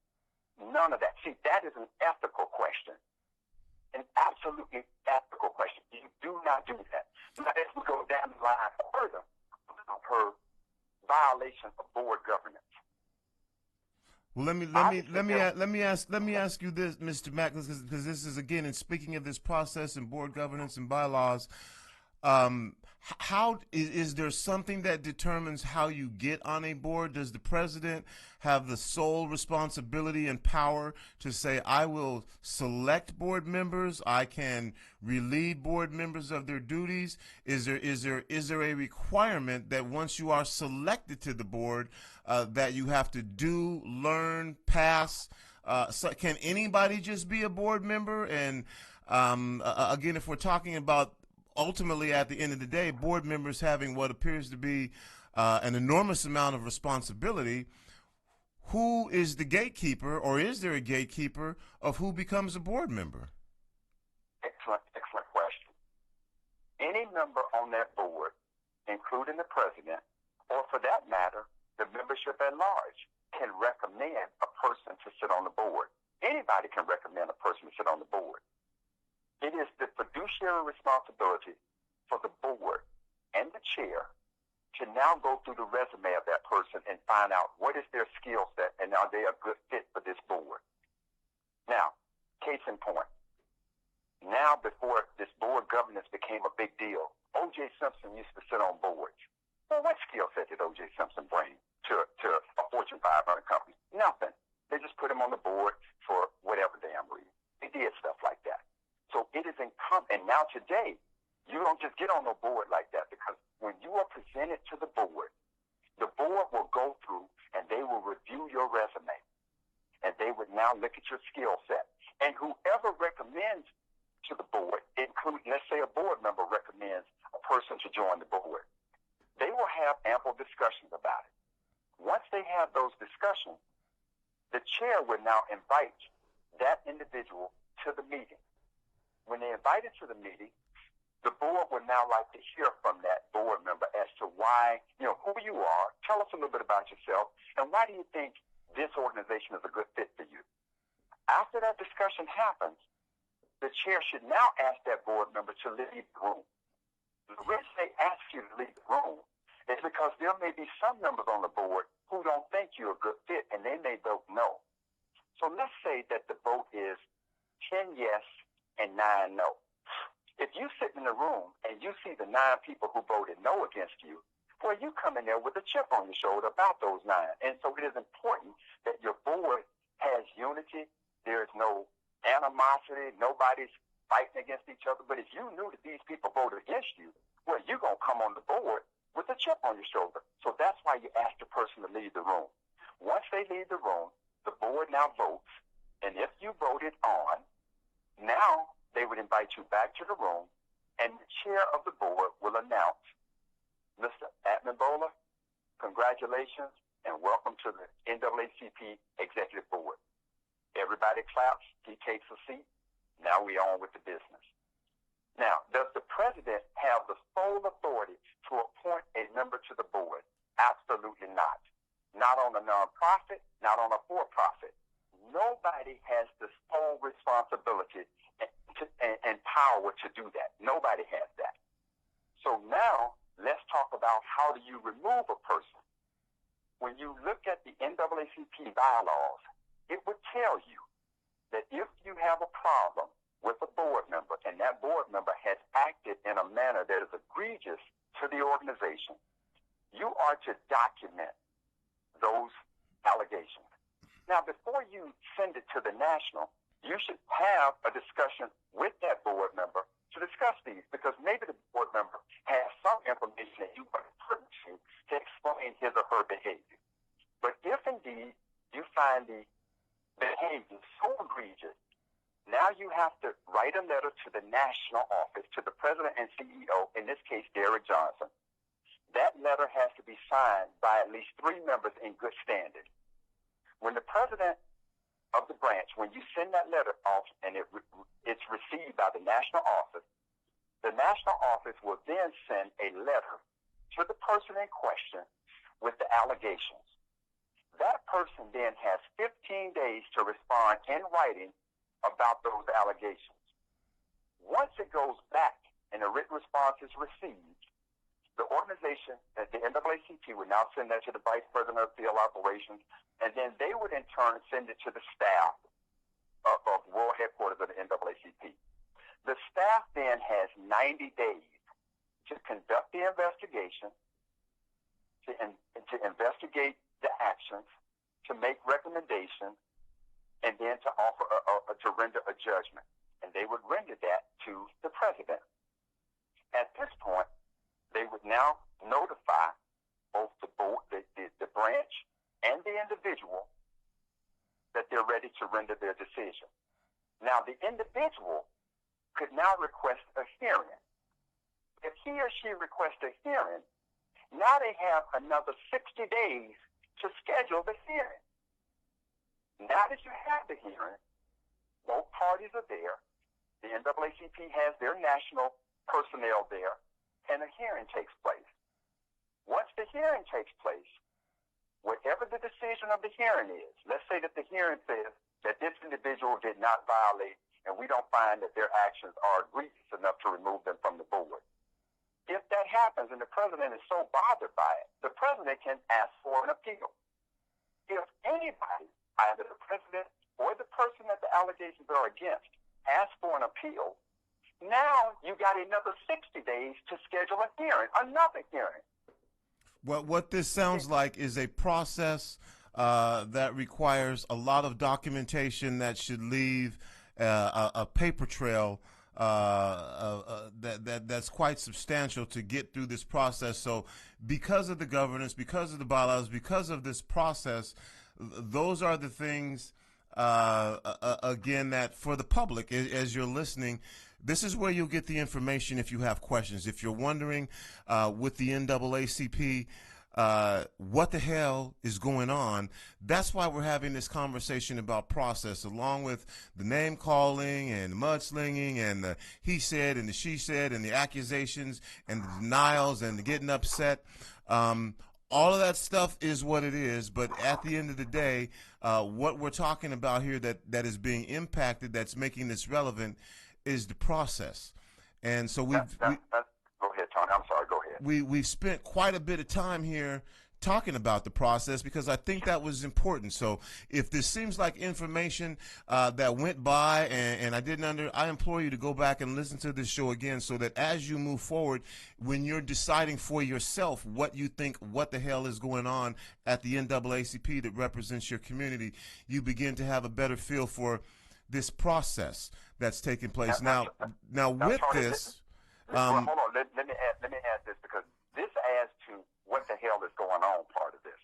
None of that. See, that is an ethical question. An absolutely ethical question. You do not do that. Now, as we go down the line further about her violation of board governance. Well, let me ask you this, Mr. Mack, because this is, again, in speaking of this process and board governance and bylaws, how is there something that determines how you get on a board? Does the president have the sole responsibility and power to say, I will select board members, I can relieve board members of their duties? Is there a requirement that once you are selected to the board that you have to do, learn, pass? So can anybody just be a board member? And again, if we're talking about ultimately, at the end of the day, board members having what appears to be an enormous amount of responsibility, who is the gatekeeper, or is there a gatekeeper of who becomes a board member? Excellent question. Any member on that board, including the president, or for that matter, the membership at large, can recommend a person to sit on the board. Anybody can recommend a person to sit on the board. It is the fiduciary responsibility for the board and the chair to now go through the resume of that person and find out what is their skill set and are they a good fit for this board. Now, case in point, now before this board governance became a big deal, O.J. Simpson used to sit on boards. Well, what skill set did O.J. Simpson bring to a Fortune 500 company? Nothing. They just put him on the board for whatever damn reason. They did stuff like that. So it is incumbent. And now today, you don't just get on a board like that, because when you are presented to the board will go through and they will review your resume, and they would now look at your skill set. And whoever recommends to the board, including, let's say a board member recommends a person to join the board, they will have ample discussions about it. Once they have those discussions, the chair would now invite that individual to the meeting. When they invite it to the meeting, the board would now like to hear from that board member as to why, who you are, tell us a little bit about yourself, and why do you think this organization is a good fit for you? After that discussion happens, the chair should now ask that board member to leave the room. The reason they ask you to leave the room is because there may be some members on the board who don't think you're a good fit, and they may vote no. So let's say that the vote is 10 yes and 9 no. If you sit in the room and you see the 9 people who voted no against you, well, you come in there with a chip on your shoulder about those 9. And so it is important that your board has unity. There is no animosity. Nobody's fighting against each other. But if you knew that these people voted against you, well, you're going to come on the board with a chip on your shoulder. So that's why you ask the person to leave the room. Once they leave the room, the board now votes. And if you voted on, now they would invite you back to the room, and the chair of the board will announce, Mr. Atman-Bowler, congratulations and welcome to the NAACP Executive Board. Everybody claps. He takes a seat. Now we're on with the business. Now, does the president have the sole authority to appoint a member to the board? Absolutely not. Not on a nonprofit, not on a for-profit. Nobody has the sole responsibility and power to do that. Nobody has that. So now, let's talk about how do you remove a person. When you look at the NAACP bylaws, it would tell you that if you have a problem with a board member and that board member has acted in a manner that is egregious to the organization, you are to document those allegations. Now, before you send it to the national, you should have a discussion with that board member to discuss these, because maybe the board member has some information that you want to put to explain his or her behavior. But if indeed you find the behavior so egregious, now you have to write a letter to the national office, to the president and CEO, in this case, Derrick Johnson. That letter has to be signed by at least 3 members in good standing. When the president of the branch, when you send that letter off and it's received by the national office will then send a letter to the person in question with the allegations. That person then has 15 days to respond in writing about those allegations. Once it goes back and a written response is received, the organization, the NAACP, would now send that to the Vice President of Field Operations, and then they would in turn send it to the staff of World Headquarters of the NAACP. The staff then has 90 days to conduct the investigation, to investigate the actions, to make recommendations, and then to offer to render a judgment. And they would render that to the president. At this point, they would now notify both the board, the branch, and the individual that they're ready to render their decision. Now, the individual could now request a hearing. If he or she requests a hearing, now they have another 60 days to schedule the hearing. Now that you have the hearing, both parties are there. The NAACP has their national personnel there, and a hearing takes place. Once the hearing takes place, whatever the decision of the hearing is, let's say that the hearing says that this individual did not violate, and we don't find that their actions are egregious enough to remove them from the board. If that happens and the president is so bothered by it, the president can ask for an appeal. If anybody, either the president or the person that the allegations are against, asks for an appeal, now you got another 60 days to schedule a hearing, another hearing. What this sounds like is a process that requires a lot of documentation that should leave a paper trail that's quite substantial to get through this process. So because of the governance, because of the bylaws, because of this process, those are the things, again, that for the public, as you're listening, this is where you'll get the information if you have questions. If you're wondering with the NAACP, what the hell is going on, that's why we're having this conversation about process, along with the name calling and the mudslinging and the he said and the she said and the accusations and the denials and the getting upset. All of that stuff is what it is, but at the end of the day, what we're talking about here that is being impacted, that's making this relevant, is the process. And so go ahead, Tony. I'm sorry. Go ahead. We've spent quite a bit of time here talking about the process because I think that was important. So if this seems like information that went by and I implore you to go back and listen to this show again so that as you move forward, when you're deciding for yourself what you think, what the hell is going on at the NAACP that represents your community, you begin to have a better feel for this process that's taking place. Now with Tony, this... hold on. Let me add this, because this adds to what the hell is going on part of this.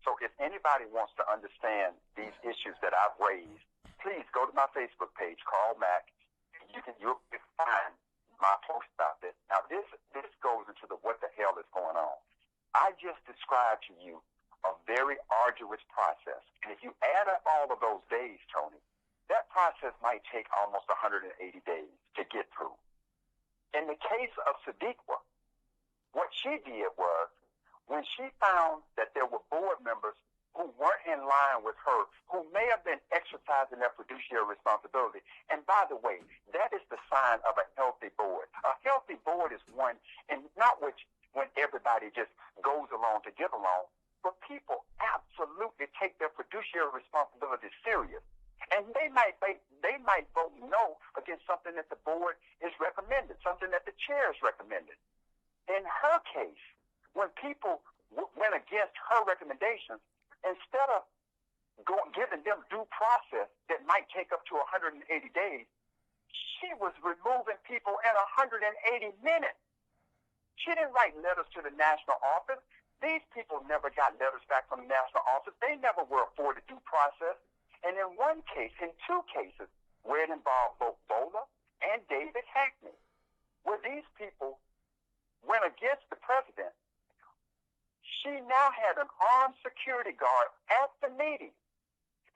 So if anybody wants to understand these issues that I've raised, please go to my Facebook page, Carl Mack. You'll find my post about this. Now this goes into the what the hell is going on. I just described to you a very arduous process, and if you add up all of those days, Tony, that process might take almost 180 days to get through. In the case of Sadiqa, what she did was, when she found that there were board members who weren't in line with her, who may have been exercising their fiduciary responsibility, and by the way, that is the sign of a healthy board. A healthy board is one, and not when everybody just goes along to get along, but people absolutely take their fiduciary responsibility serious. And they might vote no against something that the board is recommended, something that the chair is recommended. In her case, when people went against her recommendations, instead of giving them due process that might take up to 180 days, she was removing people in 180 minutes. She didn't write letters to the national office. These people never got letters back from the national office. They never were afforded due process. And in one case, in two cases, where it involved both Bola and David Hackney, where these people went against the president, she now had an armed security guard at the meeting.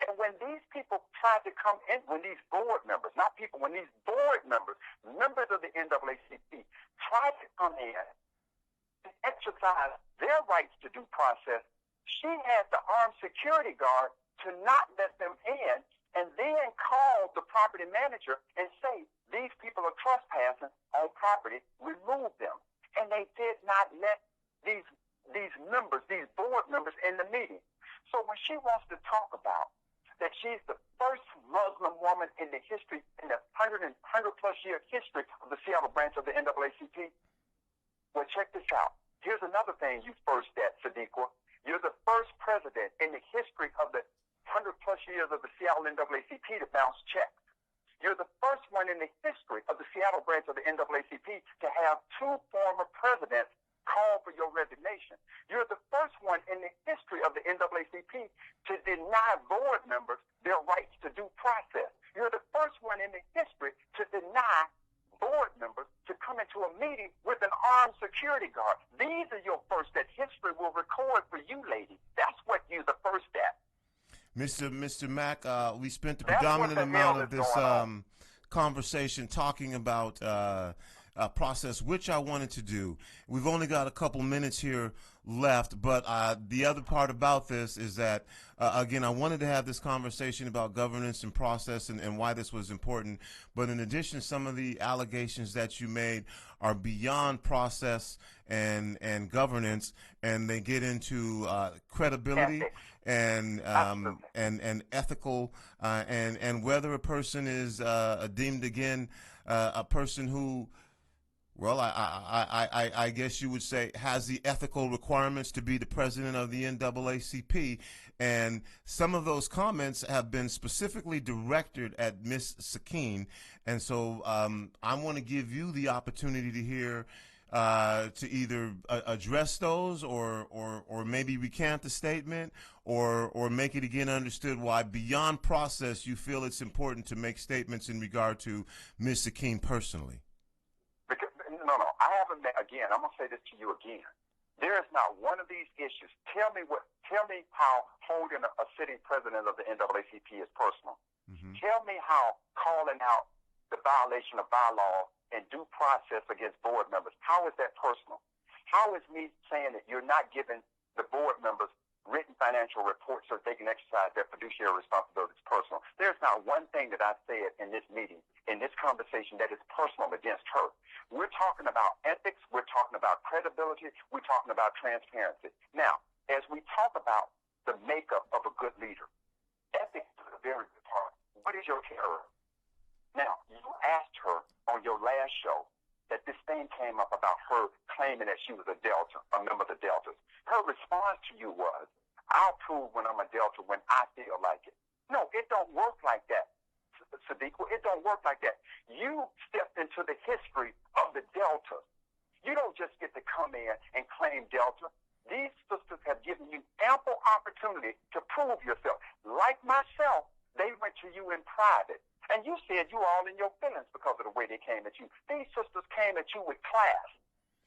And when these people tried to come in, when these board members, not people, when these board members, members of the NAACP, tried to come in and exercise their rights to due process, she had the armed security guard to not let them in, and then call the property manager and say, these people are trespassing on property, remove them. And they did not let these members, these board members, in the meeting. So when she wants to talk about that she's the first Muslim woman in the history, in the 100+ year history of the Seattle branch of the NAACP, well, check this out. Here's another thing you first at, Sadiqa. You're the first president in the history of the 100+ years of the Seattle NAACP to bounce checks. You're the first one in the history of the Seattle branch of the NAACP to have two former presidents call for your resignation. You're the first one in the history of the NAACP to deny board members their rights to due process. You're the first one in the history to deny board members to come into a meeting with an armed security guard. These are your first that history will record for you, lady. That's what you're the first at. Mr. Mack, we spent the That's what predominant the hell amount of is this going on. conversation talking about a process, which I wanted to do. We've only got a couple minutes here left, but the other part about this is that, again, I wanted to have this conversation about governance and process and why this was important. But in addition, some of the allegations that you made are beyond process and governance, and they get into credibility and ethical and whether a person is deemed, again, a person who, well, I guess you would say has the ethical requirements to be the president of the NAACP. And some of those comments have been specifically directed at Miss Sakine. And so I want to give you the opportunity to hear, to either address those or maybe recant the statement or make it again understood why beyond process you feel it's important to make statements in regard to Miss Sakine personally. No, I haven't met, again, I'm going to say this to you again. There is not one of these issues. Tell me how holding a sitting president of the NAACP is personal. Mm-hmm. Tell me how calling out the violation of bylaws and due process against board members, how is that personal? How is me saying that you're not giving the board members written financial reports so they can exercise their fiduciary responsibilities personal? There's not one thing that I said in this meeting, in this conversation, that is personal against her. We're talking about ethics. We're talking about credibility. We're talking about transparency. Now, as we talk about the makeup of a good leader, ethics is a very good part. What is your character? Now, you asked her on your last show that this thing came up about her claiming that she was a Delta, a member of the Deltas. Her response to you was, I'll prove when I'm a Delta when I feel like it. No, it don't work like that, Sadiq. It don't work like that. You stepped into the history of the Deltas. You don't just get to come in and claim Delta. These sisters have given you ample opportunity to prove yourself. Like myself, they went to you in private. And you said you were all in your feelings because of the way they came at you. These sisters came at you with class.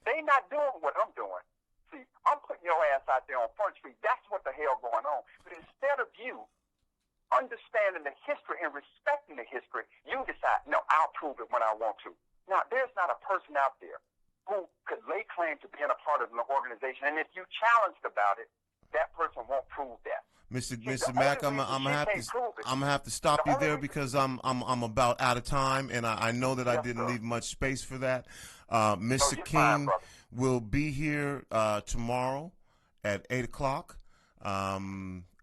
They not doing what I'm doing. See, I'm putting your ass out there on Front Street. That's what the hell going on. But instead of you understanding the history and respecting the history, you decide, no, I'll prove it when I want to. Now, there's not a person out there who could lay claim to being a part of an organization. And if you challenged about it, that person won't prove that. Mr. Mack, I'm gonna have to stop you there because I'm about out of time, and I know that I didn't leave much space for that. Miss Sakine will be here tomorrow at 8:00.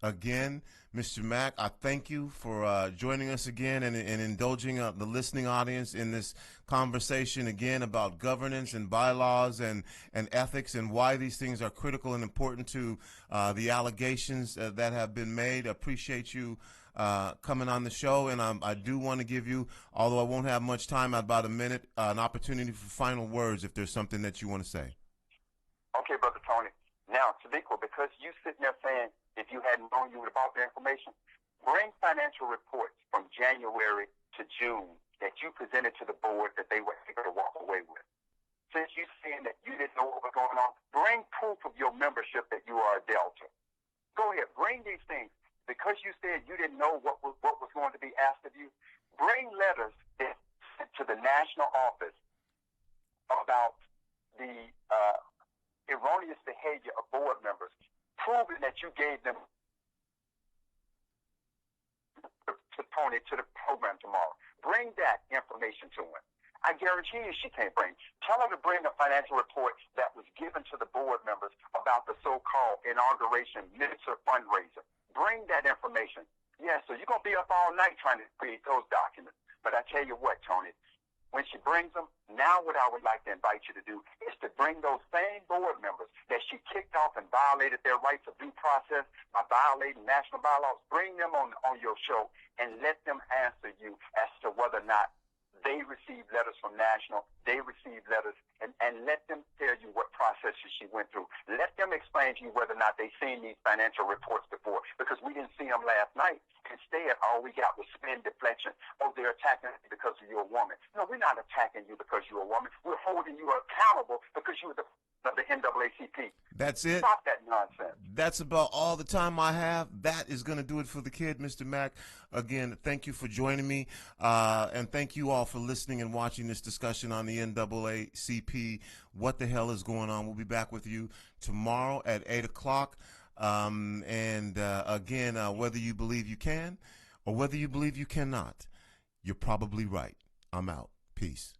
Again, Mr. Mack, I thank you for joining us again and indulging the listening audience in this conversation again about governance and bylaws and ethics and why these things are critical and important to the allegations that have been made. I appreciate you coming on the show, and I do want to give you, although I won't have much time, about a minute, an opportunity for final words if there's something that you want to say. Okay, Brother Tony. Now, Sadiqa, because you sitting there saying if you hadn't known you would have bought the information, bring financial reports from January to June that you presented to the board that they were able to walk away with. Since you're saying that you didn't know what was going on, bring proof of your membership that you are a Delta. Go ahead, bring these things. Because you said you didn't know what was going to be asked of you, bring letters that sent to the national office about the erroneous behavior of board members, proving that you gave them to Tony to the program tomorrow. Bring that information to him. I guarantee you she can't bring. Tell her to bring a financial report that was given to the board members about the so-called inauguration minister fundraiser. Bring that information. Yeah, so you're going to be up all night trying to read those documents. But I tell you what, Tony, when she brings them, now what I would like to invite you to do is to bring those same board members that she kicked off and violated their rights of due process by violating national bylaws, bring them on your show and let them answer you as to whether or not they received letters from national, they received letters, and let them tell you what processes she went through. Let them explain to you whether or not they've seen these financial reports before, because we didn't see them last night. Instead, all we got was spin deflection. Oh, they're attacking you because you're a woman. No, we're not attacking you because you're a woman. We're holding you accountable because you were the NAACP. That's it. Stop that nonsense. That's about all the time I have. That is going to do it for the kid, Mr. Mack. Again, thank you for joining me, and thank you all for listening and watching this discussion on the NAACP. What the hell is going on? We'll be back with you tomorrow at 8 o'clock. Again, whether you believe you can or whether you believe you cannot, you're probably right. I'm out. Peace.